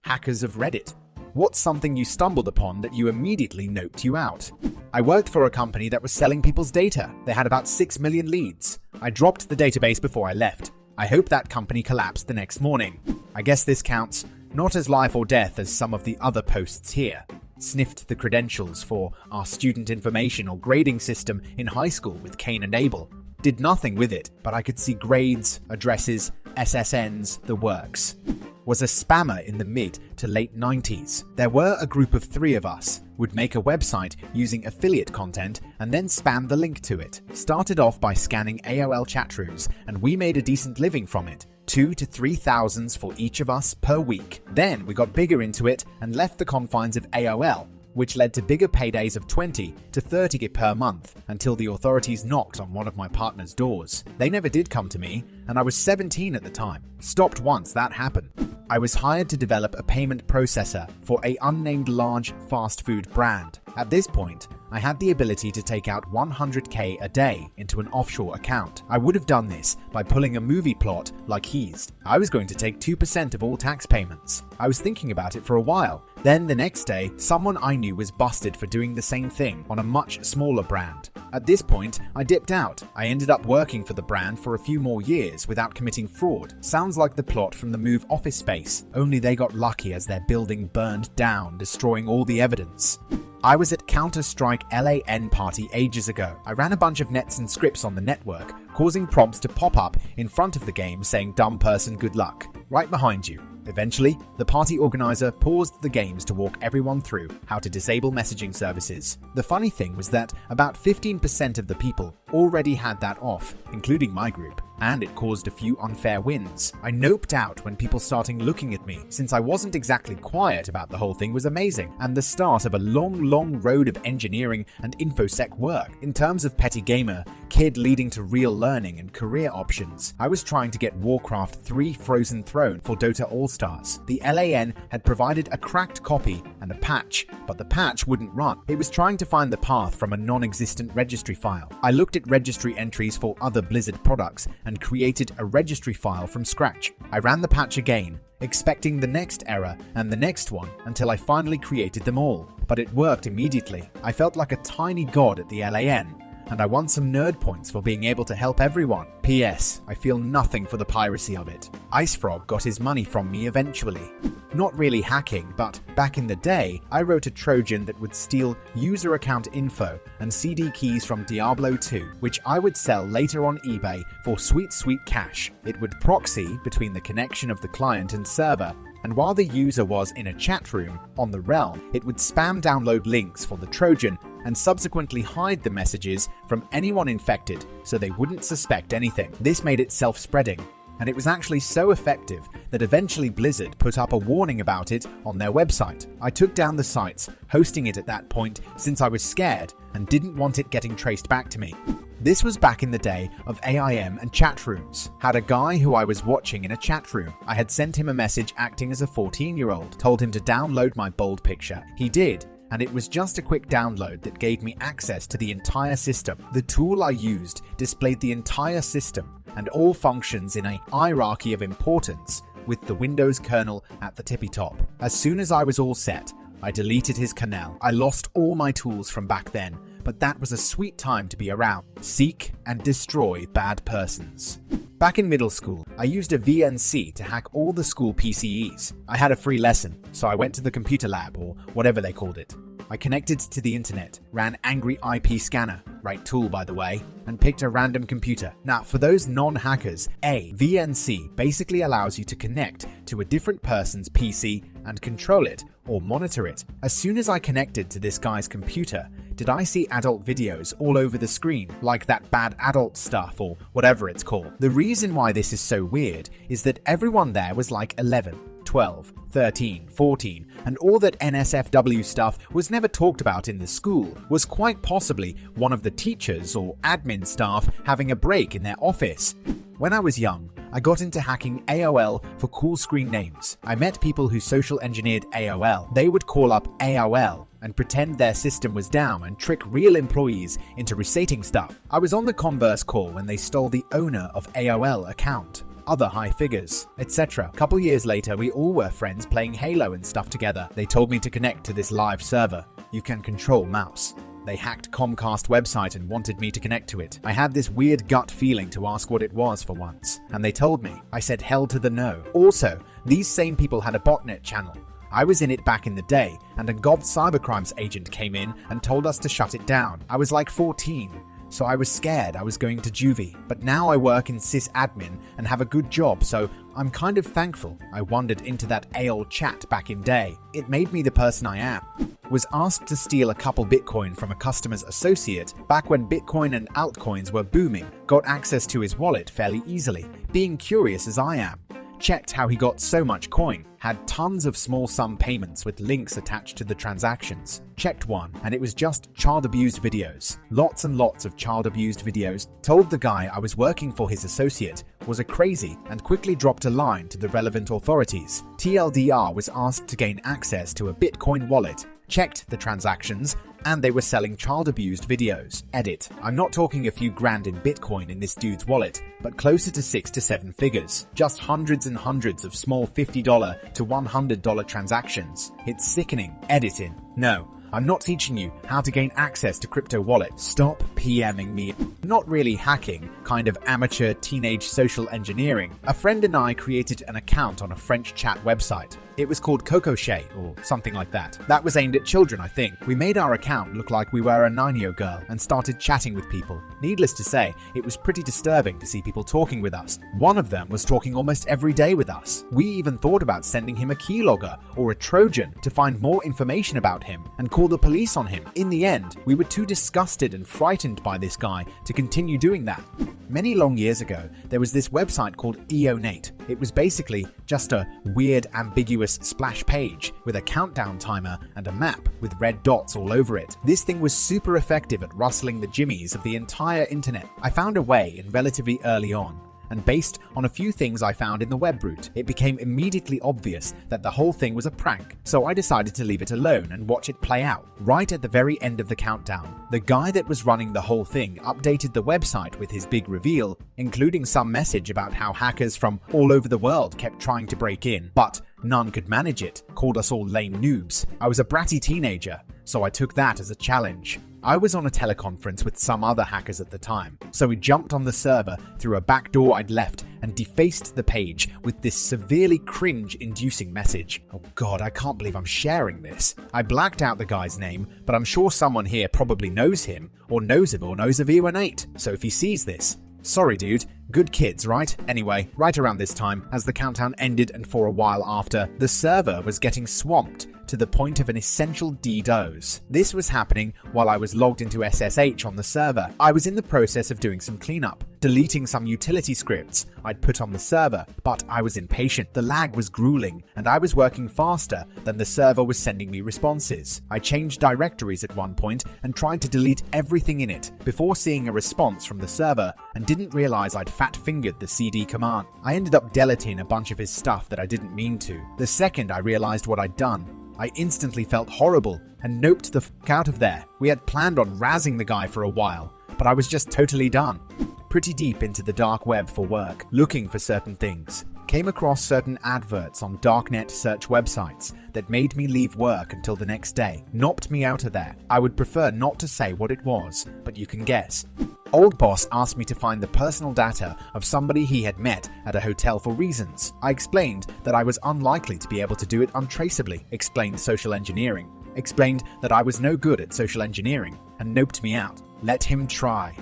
Hackers of Reddit. What's something you stumbled upon that you immediately noped you out? I worked for a company that was selling people's data. They had about 6 million leads. I dropped the database before I left. I hope that company collapsed the next morning. I guess this counts, not as life or death as some of the other posts here. Sniffed the credentials for our student information or grading system in high school with Cain and Abel. Did nothing with it, but I could see grades, addresses, SSNs, the works. Was a spammer in the mid to late 90s. There were a group of 3 of us, would make a website using affiliate content and then spam the link to it. Started off by scanning AOL chat rooms, and we made a decent living from it. 2,000 to 3,000 for each of us per week. Then we got bigger into it and left the confines of AOL, which led to bigger paydays of 20 to 30 per month until the authorities knocked on one of my partner's doors. They never did come to me, and I was 17 at the time. Stopped once that happened. I was hired to develop a payment processor for an unnamed large fast food brand. At this point, I had the ability to take out $100K a day into an offshore account. I would have done this by pulling a movie plot like He's. I was going to take 2% of all tax payments. I was thinking about it for a while. Then the next day, someone I knew was busted for doing the same thing on a much smaller brand. At this point, I dipped out. I ended up working for the brand for a few more years without committing fraud. Sounds like the plot from the move Office Space, only they got lucky as their building burned down, destroying all the evidence. I was at Counter-Strike LAN party ages ago. I ran a bunch of nets and scripts on the network, causing prompts to pop up in front of the game saying dumb person good luck, right behind you. Eventually, the party organizer paused the games to walk everyone through how to disable messaging services. The funny thing was that about 15% of the people already had that off, including my group, and it caused a few unfair wins. I noped out when people started looking at me, since I wasn't exactly quiet about the whole thing was amazing, and the start of a long road of engineering and infosec work. In terms of petty gamer, kid leading to real learning and career options, I was trying to get Warcraft 3 Frozen Throne for Dota All-Stars. The LAN had provided a cracked copy and a patch, but the patch wouldn't run. It was trying to find the path from a non-existent registry file. I looked at registry entries for other Blizzard products and created a registry file from scratch. I ran the patch again, expecting the next error and the next one until I finally created them all. But it worked immediately. I felt like a tiny god at the LAN, and I won some nerd points for being able to help everyone. P.S. I feel nothing for the piracy of it. IceFrog got his money from me eventually. Not really hacking, but back in the day, I wrote a Trojan that would steal user account info and CD keys from Diablo 2, which I would sell later on eBay for sweet cash. It would proxy between the connection of the client and server, and while the user was in a chat room on the realm, it would spam download links for the Trojan and subsequently hide the messages from anyone infected so they wouldn't suspect anything. This made it self-spreading, and it was actually so effective that eventually Blizzard put up a warning about it on their website. I took down the sites hosting it at that point since I was scared and didn't want it getting traced back to me. This was back in the day of AIM and chat rooms. Had a guy who I was watching in a chat room. I had sent him a message acting as a 14-year-old, told him to download my bold picture. He did, and it was just a quick download that gave me access to the entire system. The tool I used displayed the entire system and all functions in a hierarchy of importance, with the Windows kernel at the tippy top. As soon as I was all set, I deleted his kernel. I lost all my tools from back then, but that was a sweet time to be around. Seek and destroy bad persons. Back in middle school, I used a VNC to hack all the school PCEs. I had a free lesson, so I went to the computer lab, or whatever they called it. I connected to the internet, ran Angry IP Scanner, right tool by the way, and picked a random computer. Now, for those non-hackers, a VNC basically allows you to connect to a different person's PC and control it or monitor it. As soon as I connected to this guy's computer, did I see adult videos all over the screen, like that bad adult stuff or whatever it's called. The reason why this is so weird is that everyone there was like 11, 12, 13, 14, and all that NSFW stuff was never talked about in the school, was quite possibly one of the teachers or admin staff having a break in their office. When I was young, I got into hacking AOL for cool screen names. I met people who social engineered AOL. They would call up AOL and pretend their system was down and trick real employees into resetting stuff. I was on the Converse call when they stole the owner of AOL account. other high figures, etc. A couple years later, we all were friends playing Halo and stuff together. They told me to connect to this live server. You can control mouse. They hacked Comcast website and wanted me to connect to it. I had this weird gut feeling to ask what it was for once, and they told me. I said hell to the no. Also, these same people had a botnet channel. I was in it back in the day, and a Gov cybercrimes agent came in and told us to shut it down. I was like 14, so I was scared I was going to juvie. But now I work in sysadmin and have a good job, so I'm kind of thankful I wandered into that AOL chat back in day. It made me the person I am. Was asked to steal a couple Bitcoin from a customer's associate back when Bitcoin and altcoins were booming. Got access to his wallet fairly easily, being curious as I am. Checked how he got so much coin, had tons of small sum payments with links attached to the transactions. Checked one, and it was just child abused videos. Lots and lots of child abused videos. Told the guy I was working for his associate was a crazy and quickly dropped a line to the relevant authorities. TLDR was asked to gain access to a Bitcoin wallet. Checked the transactions, and they were selling child abused videos. Edit. I'm not talking a few grand in Bitcoin in this dude's wallet, but closer to 6 to 7 figures. Just hundreds and hundreds of small $50 to $100 transactions. It's sickening. Editing. No, I'm not teaching you how to gain access to crypto wallets. Stop PMing me. Not really hacking, kind of amateur teenage social engineering. A friend and I created an account on a French chat website. It was called Cocochet or something like that. That was aimed at children, I think. We made our account look like we were a 9-year-old girl and started chatting with people. Needless to say, it was pretty disturbing to see people talking with us. One of them was talking almost every day with us. We even thought about sending him a keylogger or a Trojan to find more information about him and call the police on him. In the end, we were too disgusted and frightened by this guy to continue doing that. Many long years ago, there was this website called Eonate. It was basically just a weird, ambiguous splash page with a countdown timer and a map with red dots all over it. This thing was super effective at rustling the jimmies of the entire internet. I found a way in relatively early on, and based on a few things I found in the web root, it became immediately obvious that the whole thing was a prank, so I decided to leave it alone and watch it play out. Right at the very end of the countdown, the guy that was running the whole thing updated the website with his big reveal, including some message about how hackers from all over the world kept trying to break in, but none could manage it, called us all lame noobs. I was a bratty teenager, so I took that as a challenge. I was on a teleconference with some other hackers at the time, so we jumped on the server through a back door I'd left and defaced the page with this severely cringe-inducing message. Oh god, I can't believe I'm sharing this. I blacked out the guy's name, but I'm sure someone here probably knows him, or knows of Eonate, so if he sees this, sorry dude, good kids, right? Anyway, right around this time, as the countdown ended and for a while after, the server was getting swamped to the point of an essential DDoS. This was happening while I was logged into SSH on the server. I was in the process of doing some cleanup, deleting some utility scripts I'd put on the server, but I was impatient. The lag was grueling, and I was working faster than the server was sending me responses. I changed directories at one point and tried to delete everything in it before seeing a response from the server and didn't realize I'd fat-fingered the CD command. I ended up deleting a bunch of his stuff that I didn't mean to. The second I realized what I'd done, I instantly felt horrible and noped the fuck out of there. We had planned on razzing the guy for a while, but I was just totally done. Pretty deep into the dark web for work, looking for certain things. Came across certain adverts on darknet search websites that made me leave work until the next day. Knocked me out of there. I would prefer not to say what it was, but you can guess. Old boss asked me to find the personal data of somebody he had met at a hotel for reasons. I explained that I was unlikely to be able to do it untraceably. Explained social engineering. Explained that I was no good at social engineering and noped me out. Let him try.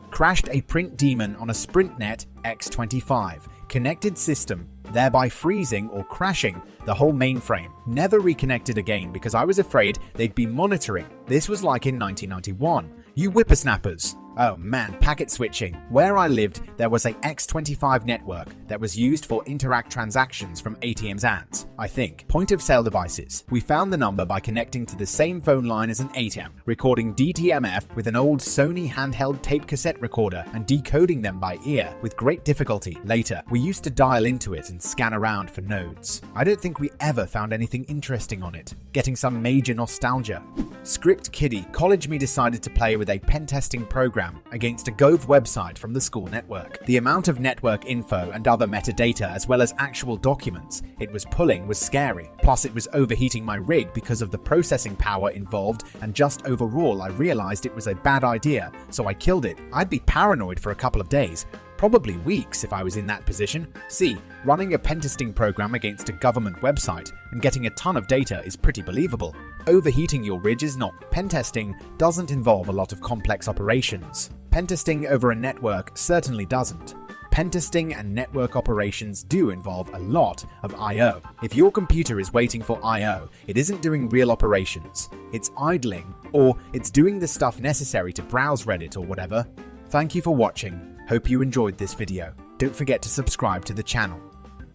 Crashed a print daemon on a SprintNet X25 connected system, thereby freezing or crashing the whole mainframe. Never reconnected again because I was afraid they'd be monitoring. This was like in 1991. You whippersnappers. Oh man, packet switching. Where I lived, there was a X25 network that was used for interact transactions from ATM's ads, I think. Point of sale devices. We found the number by connecting to the same phone line as an ATM, recording DTMF with an old Sony handheld tape cassette recorder and decoding them by ear with great difficulty. Later, we used to dial into it and scan around for nodes. I don't think we ever found anything interesting on it, getting some major nostalgia. Script Kiddie, college me decided to play with a pen testing program against a Gove website from the school network. The amount of network info and other metadata as well as actual documents it was pulling was scary. Plus it was overheating my rig because of the processing power involved, and just overall I realized it was a bad idea, so I killed it. I'd be paranoid for a couple of days. Probably weeks if I was in that position. See, running a pen testing program against a government website and getting a ton of data is pretty believable. Overheating your rig is not. Pen testing doesn't involve a lot of complex operations. Pen testing over a network certainly doesn't. Pen testing and network operations do involve a lot of I/O. If your computer is waiting for I/O, it isn't doing real operations. It's idling, or it's doing the stuff necessary to browse Reddit or whatever. Thank you for watching. Hope you enjoyed this video. Don't forget to subscribe to the channel.